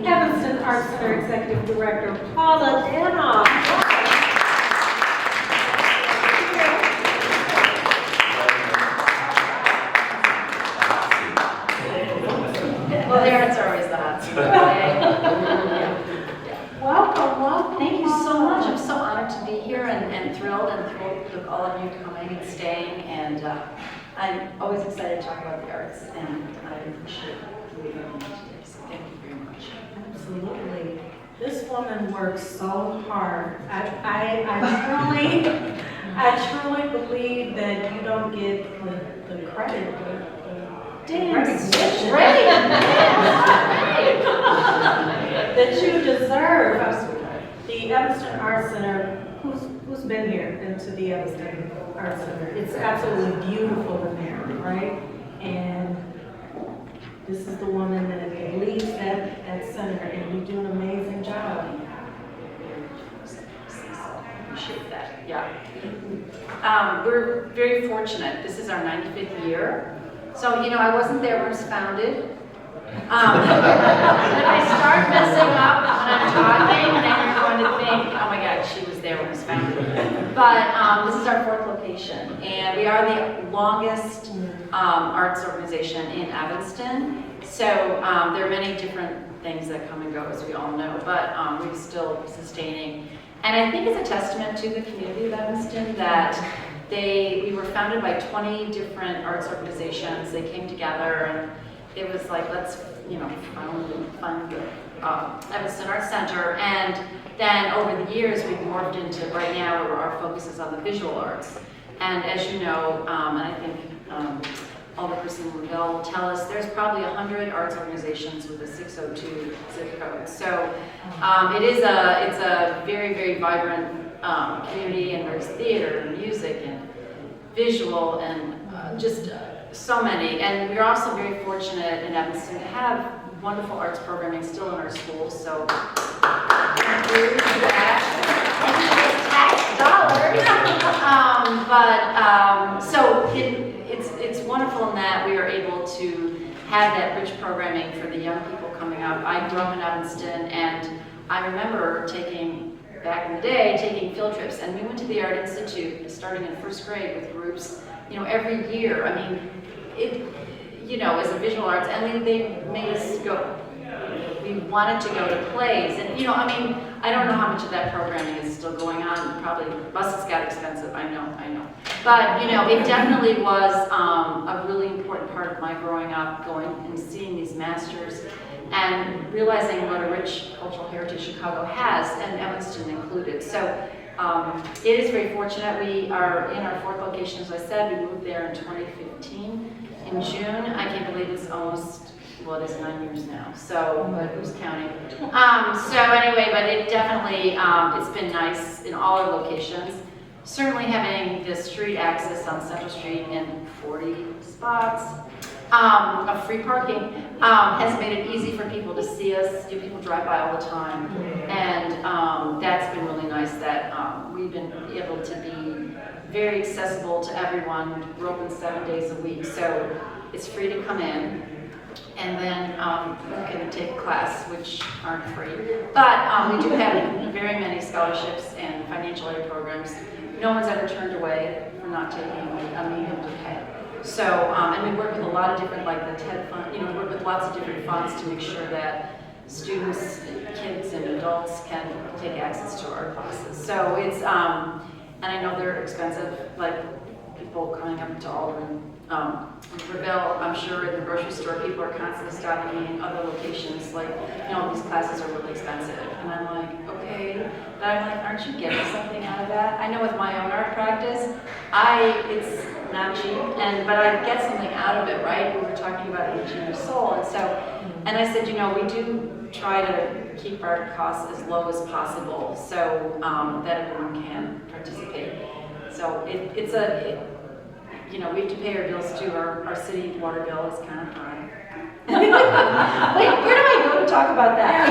Evanston Art Center Executive Director, Paula Danoff. Well, the arts are always the hot spot. Welcome, welcome. Thank you so much. I'm so honored to be here and thrilled with all of you coming and staying. And I'm always excited to talk about the arts, and I appreciate you being here today. So thank you very much. Absolutely. This woman works so hard. I truly believe that you don't get the credit, the recognition that you deserve. The Evanston Art Center, who's been here into the Evanston Art Center? It's absolutely beautiful in there, right? And this is the woman that leads that center, and you do an amazing job. Appreciate that. Yeah. We're very fortunate. This is our 95th year. So, I wasn't there when it was founded. If I start messing up when I'm talking, then you're going to think, oh my God, she was there when it was founded. But this is our 4th location, and we are the longest arts organization in Evanston. So there are many different things that come and go, as we all know, but we're still sustaining. And I think it's a testament to the community of Evanston that we were founded by 20 different arts organizations. They came together, and it was like, let's, fund the Evanston Art Center. And then over the years, we've morphed into right now where our focus is on the visual arts. And as you know, and I think Alderperson will tell us, there's probably 100 arts organizations with a 602 zip code. So it's a very, very vibrant community, and there's theater and music and visual and just so many. And we're also very fortunate in Evanston to have wonderful arts programming still in our schools. So thank you for that. Tax dollars. It's wonderful in that we are able to have that rich programming for the young people coming up. I grew up in Evanston, and I remember back in the day, taking field trips, and we went to the Art Institute starting in 1st grade with groups, every year. I mean, as a visual arts, and they made us go. We wanted to go to plays, and I don't know how much of that programming is still going on. Probably buses got expensive. I know. But it definitely was a really important part of my growing up, going and seeing these masters, and realizing what a rich cultural heritage Chicago has, and Evanston included. So it is very fortunate. We are in our 4th location, as I said. We moved there in 2015 in June. I can't believe it's almost, it is 9 years now. So, but who's counting? So anyway, but it definitely, it's been nice in all our locations. Certainly having the street access on Central Street in 40 spots of free parking has made it easy for people to see us. People drive by all the time, and that's been really nice that we've been able to be very accessible to everyone. We're open 7 days a week, so it's free to come in. And then you can take a class, which aren't free. But we do have very many scholarships and financial aid programs. No one's ever turned away for not taking a medium to pay. So, and we work with a lot of different, like the TED Fund, we work with lots of different funds to make sure that students, kids, and adults can take access to our classes. So it's, and I know they're expensive, like people coming up to Alden. Reville, I'm sure in the grocery store, people are constantly stopping me in other locations, like, these classes are really expensive. And I'm like, okay. But I'm like, aren't you getting something out of that? I know with my own art practice, it's not cheap, but I get something out of it, right? We were talking about aging your soul. And so, and I said, we do try to keep our costs as low as possible so that everyone can participate. So we have to pay our bills too. Our city water bill is kind of high. Wait, where do I go to talk about that?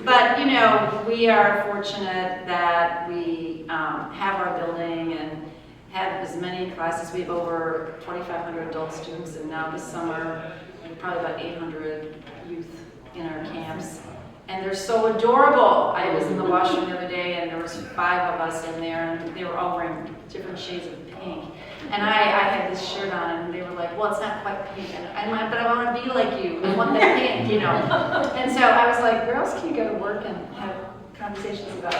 But we are fortunate that we have our building, and have as many classes. We have over 2,500 adult students, and now this summer, probably about 800 youth in our camps. And they're so adorable. I was in the washroom the other day, and there was 5 of us in there, and they were all wearing different shades of pink. And I had this shirt on, and they were like, well, it's not quite pink. And I'm like, but I want to be like you. I want that pink, you know. And so I was like, where else can you go to work and have conversations about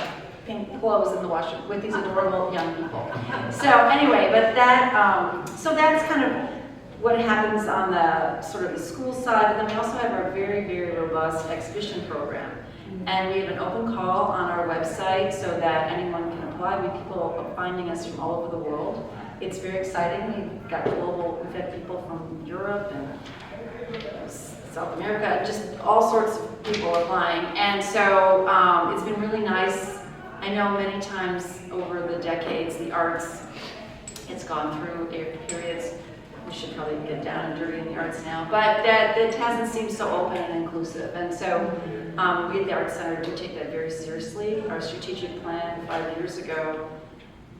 pink clothes in the washroom with these adorable young people? So anyway, but that, so that's kind of what happens on the sort of the school side. But then we also have our very, very robust exhibition program. And we have an open call on our website so that anyone can apply. People are finding us from all over the world. It's very exciting. We've got we've had people from Europe and South America, just all sorts of people applying. And so it's been really nice. I know many times over the decades, the arts, it's gone through periods. We should probably get down and dirty in the arts now, but that hasn't seemed so open and inclusive. And so we at the Art Center do take that very seriously. Our strategic plan 5 years ago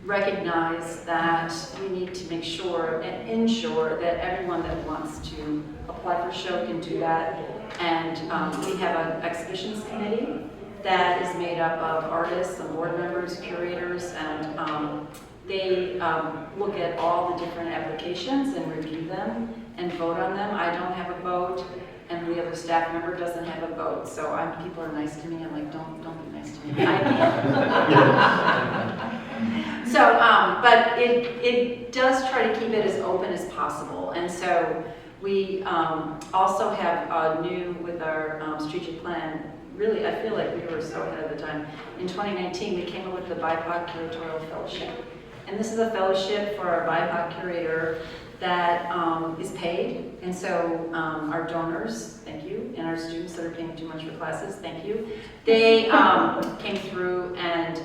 recognized that we need to make sure and ensure that everyone that wants to apply for a show can do that. And we have an exhibitions committee that is made up of artists and board members, curators, and they look at all the different applications and review them and vote on them. I don't have a vote, and the other staff member doesn't have a vote. So people are nice to me. I'm like, don't be nice to me. I can't. So, but it does try to keep it as open as possible. And so we also have new with our strategic plan. Really, I feel like we were so ahead of the time. In 2019, we came up with the BIPOC Curatorial Fellowship. And this is a fellowship for our BIPOC curator that is paid. And so our donors, thank you, and our students that are paying too much for classes, thank you. They came through and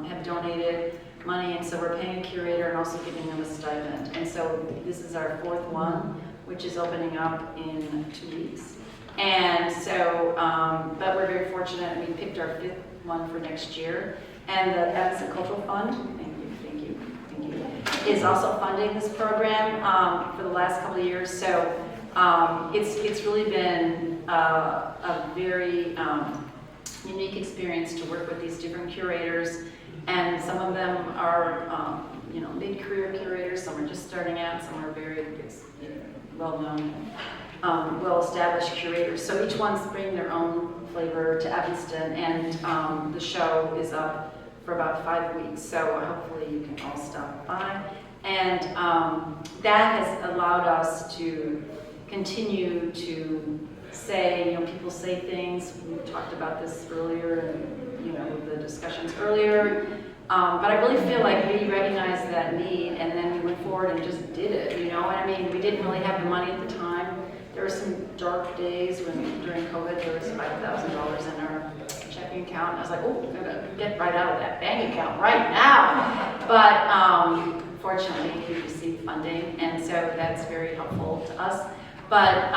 have donated money, and so we're paying a curator and also giving them a stipend. And so this is our 4th one, which is opening up in 2 weeks. And so, but we're very fortunate, we picked our 5th one for next year. And the Evanston Cultural Fund, thank you, is also funding this program for the last couple of years. So it's really been a very unique experience to work with these different curators. And some of them are, mid-career curators, some are just starting out, some are very well-known, well-established curators. So each one's bringing their own flavor to Evanston, and the show is up for about 5 weeks, so hopefully you can all stop by. And that has allowed us to continue to say, people say things, we talked about this earlier, the discussions earlier, but I really feel like we recognized that need, and then we went forward and just did it, we didn't really have the money at the time. There were some dark days when, during COVID, there was $5,000 in our checking account. And I was like, oh, I'm gonna get right out of that bank account right now. But fortunately, we received funding, and so that's very helpful to us. But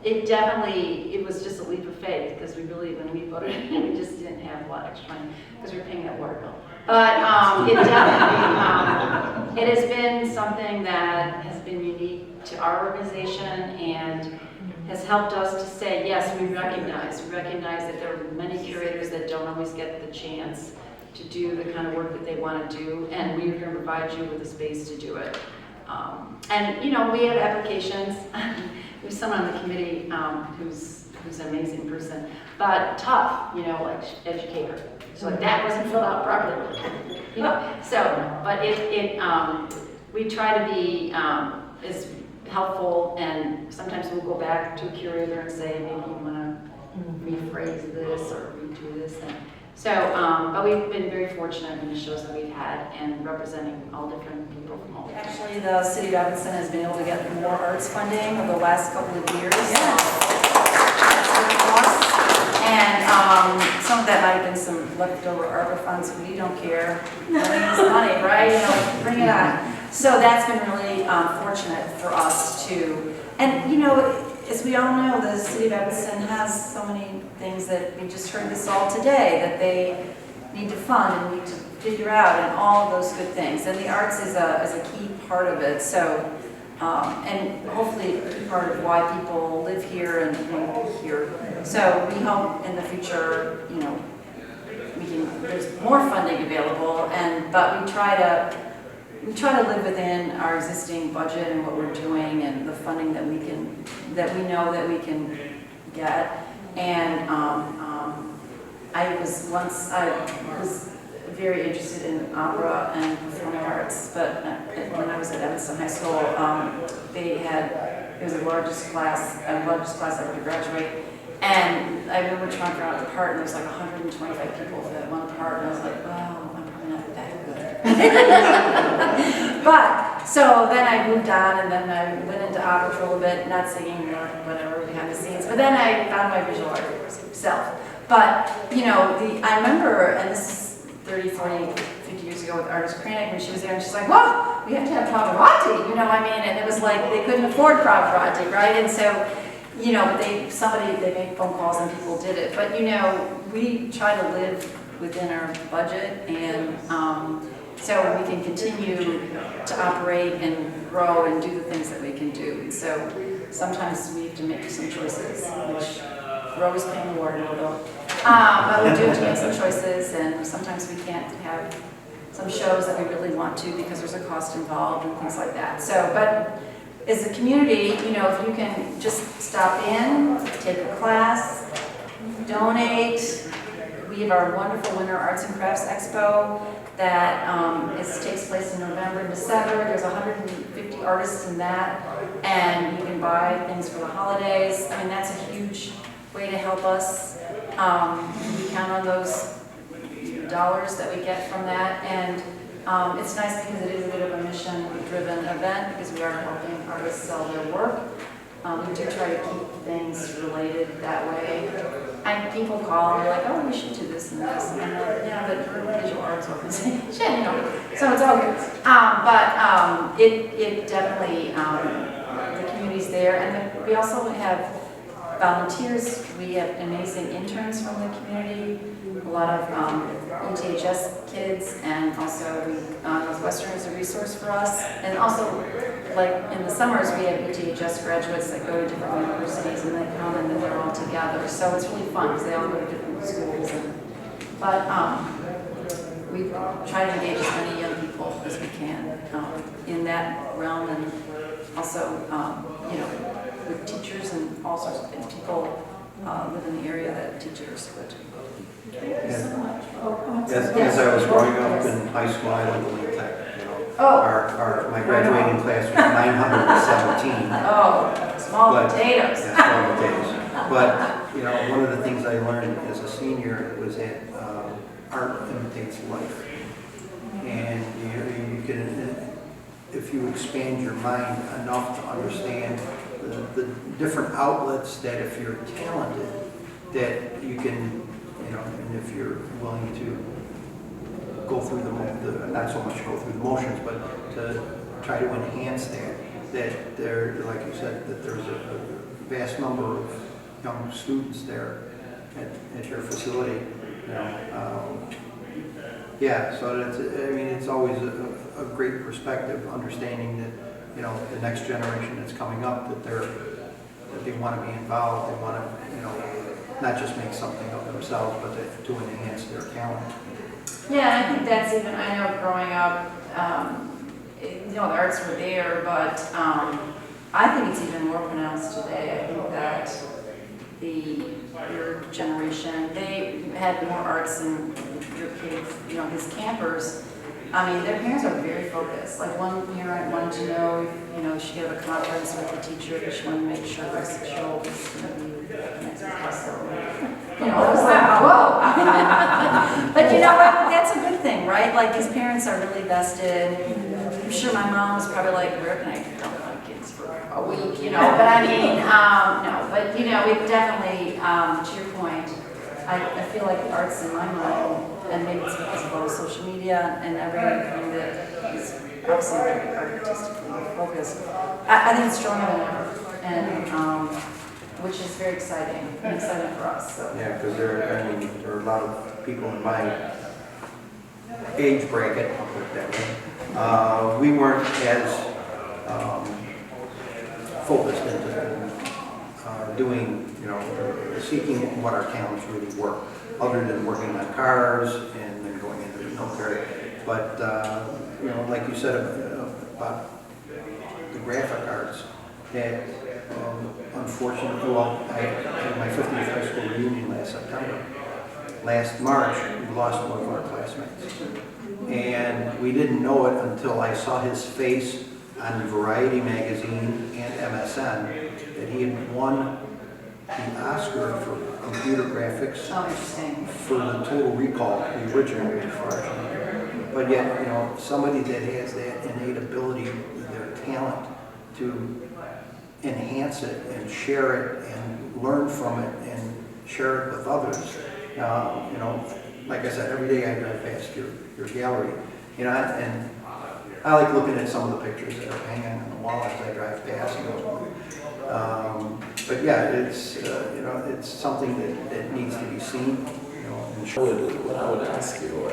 it was just a leap of faith, because we really, when we voted, we just didn't have a lot of extra money because we were paying that water bill. But it definitely, it has been something that has been unique to our organization and has helped us to say, yes, we recognize that there are many curators that don't always get the chance to do the kind of work that they want to do, and we're going to provide you with a space to do it. And we have applications. There's someone on the committee who's an amazing person, but tough, like educator. So like that wasn't filled out properly, So, but we try to be as helpful, and sometimes we'll go back to a curator and say, maybe you want to rephrase this or redo this. And so, but we've been very fortunate in the shows that we've had and representing all different people from all. Actually, the City of Evanston has been able to get more arts funding over the last couple of years. And some of that might have been some leftover ARPA funds. We don't care. Money is money, right? Bring it on. So that's been really fortunate for us too. And as we all know, the City of Evanston has so many things that we just heard this all today that they need to fund and need to figure out, and all of those good things. And the arts is a key part of it. So, and hopefully a key part of why people live here and want to be here. So we hope in the future, you know, there's more funding available, but we try to live within our existing budget and what we're doing and the funding that we know that we can get. And I was very interested in opera and performing arts, but when I was at Evanston High School, it was the largest class ever to graduate. And I remember trying to figure out the part, and there was like 125 people for that one part, and I was like, well, I'm probably not that good. But, so then I moved on, and then I went into opera for a little bit, not singing or whatever behind the scenes, but then I found my visual art self. But, you know, I remember, and this is 30, 40, 50 years ago with Artist Kranich, when she was there, and she's like, well, we have to have Pavarotti, you know what I mean? And it was like, they couldn't afford Pavarotti, right? And so, you know, they made phone calls and people did it. But, you know, we try to live within our budget, and so we can continue to operate and grow and do the things that we can do. And so sometimes we have to make some choices, which we're always paying more than but we do have to make some choices, and sometimes we can't have some shows that we really want to because there's a cost involved and things like that. So, but as a community, you know, if you can just stop in, take a class, donate. We have our wonderful Winter Arts and Crafts Expo that takes place in November and December. There's 150 artists in that, and you can buy things for the holidays. I mean, that's a huge way to help us. We count on those dollars that we get from that, and it's nice because it is a bit of a mission-driven event because we are helping artists sell their work. We do try to keep things related that way. And people call and they're like, oh, we should do this and this. And I'm like, yeah, but we're a visual arts organization, you know. So it's all good. It definitely, the community's there. And we also have volunteers. We have amazing interns from the community, a lot of ETHS kids, and also Northwestern is a resource for us. And also, like in the summers, we have ETHS graduates that go to different universities, and they come and then they're all together. So it's really fun because they all go to different schools. But we try to engage as many young people as we can in that realm, and also, you know, with teachers and all sorts of things. People live in the area that teachers go to. Thank you so much. As I was growing up in high school, I went to Lake Tech, you know. My graduating class was 917. Oh, small potatoes. Yeah, small potatoes. But, you know, one of the things I learned as a senior was that art imitates life. And you can, if you expand your mind enough to understand the different outlets, that if you're talented, that you can, you know, and if you're willing to go through not so much go through the motions, but to try to enhance that there, like you said, that there's a vast number of young students there at your facility, you know. Yeah, so that's, I mean, it's always a great perspective, understanding that, you know, the next generation that's coming up, that they want to be involved, they want to, you know, not just make something of themselves, but to enhance their talent. Yeah, I think that's even, I know growing up, you know, the arts were there, but I think it's even more pronounced today. I think that your generation, they had more arts than your kids, you know, his campers. I mean, their parents are very focused. Like one parent wanted to know, you know, she had a conference with the teacher, but she wanted to make sure her 6-year-old was going to be next to us. So, you know, I was like, whoa. But you know what? That's a good thing, right? Like these parents are really vested. I'm sure my mom was probably like, where can I dump my kids for a week, you know? But I mean, no. But you know, it definitely, to your point, I feel like the arts in my mind, and maybe it's because of all the social media and everything that is obviously very artistically focused. I think it's stronger than ever, and which is very exciting for us. So. Yeah, because there are a lot of people in my age bracket, I'll put it that way, we weren't as focused into doing, you know, seeking what our talents really were, other than working on cars and then going into the military. But, you know, like you said about the graphic arts, that unfortunately, well, I had my 50th high school reunion last September. Last March, we lost one of our classmates. And we didn't know it until I saw his face on Variety magazine and MSN, that he had won the Oscar for computer graphics. Oh, interesting. For the Total Recall, the original version. But yet, you know, somebody that has that innate ability, their talent to enhance it and share it and learn from it and share it with others. You know, like I said, every day I drive past your gallery, you know, and I like looking at some of the pictures that are hanging on the wall as I drive past. You know. But yeah, it's you know, it's something that needs to be seen. You know, and what I would ask you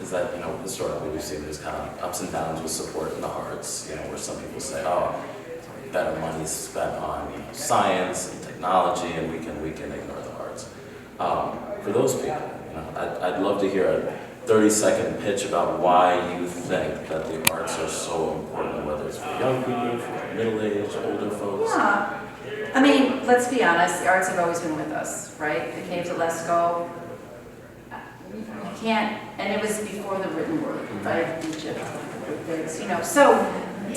is that, you know, historically we've seen there's kind of ups and downs with support in the arts. You know, where some people say, oh, better money is spent on, you know, science and technology, and we can ignore the arts. For those people, you know, I'd love to hear a 30-second pitch about why you think that the arts are so important, whether it's for young people, for middle-aged, older folks. Yeah. I mean, let's be honest, the arts have always been with us, right? The caves at Lascaux, you can't, and it was before the written word, right? Egypt, you know, so,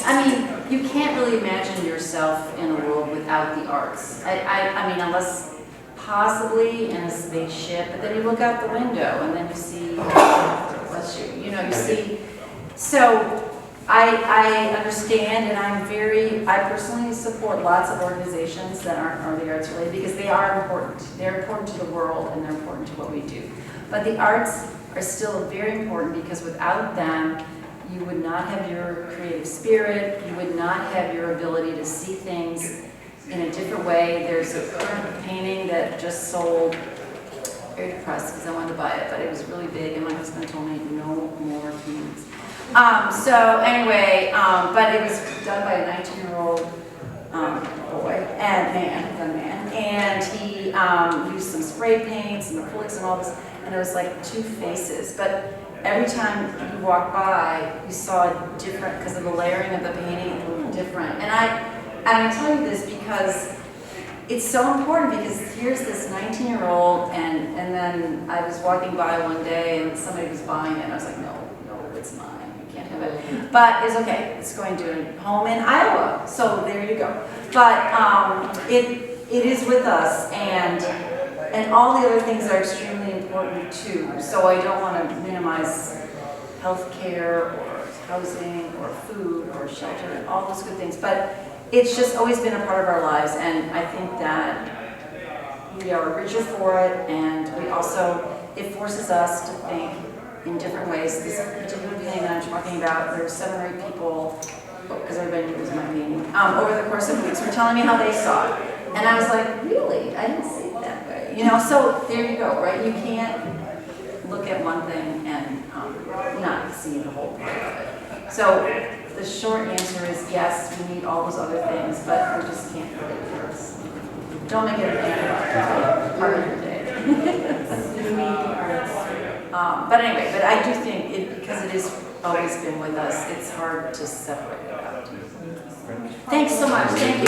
I mean, you can't really imagine yourself in a world without the arts. I mean, unless possibly in a spaceship, but then you look out the window and then you see, bless you, you know, you see. So I understand, and I personally support lots of organizations that are the arts related, because they are important. They're important to the world and they're important to what we do. But the arts are still very important, because without them, you would not have your creative spirit, you would not have your ability to see things in a different way. There's a current painting that just sold, very depressed because I wanted to buy it, but it was really big, and my husband told me no more paintings. So anyway, but it was done by a 19-year-old boy and young man, and he used some spray paints and acrylics and all this, and it was like two faces. But every time you walked by, you saw it different because of the layering of the painting, it looked different. And I tell you this because it's so important, because here's this 19-year-old, and then I was walking by one day and somebody was buying it, and I was like, no, it's mine, you can't have it. But it's okay, it's going to a home in Iowa, so there you go. But it is with us, and all the other things are extremely important too. So I don't want to minimize healthcare or housing or food or shelter and all those good things, but it's just always been a part of our lives, and I think that we are richer for it, and we also, it forces us to think in different ways. This particular painting that I'm talking about, there were 7 or 8 people, because everybody knew it was my painting, over the course of weeks were telling me how they saw it. And I was like, really? I didn't see it that way. You know, so there you go, right? You can't look at one thing and not see the whole part of it. So the short answer is yes, we need all those other things, but we just can't put it here. Don't make it a part of your day. We need the arts. But anyway, but I do think it, because it has always been with us, it's hard to separate it out. Thanks so much. Thank you.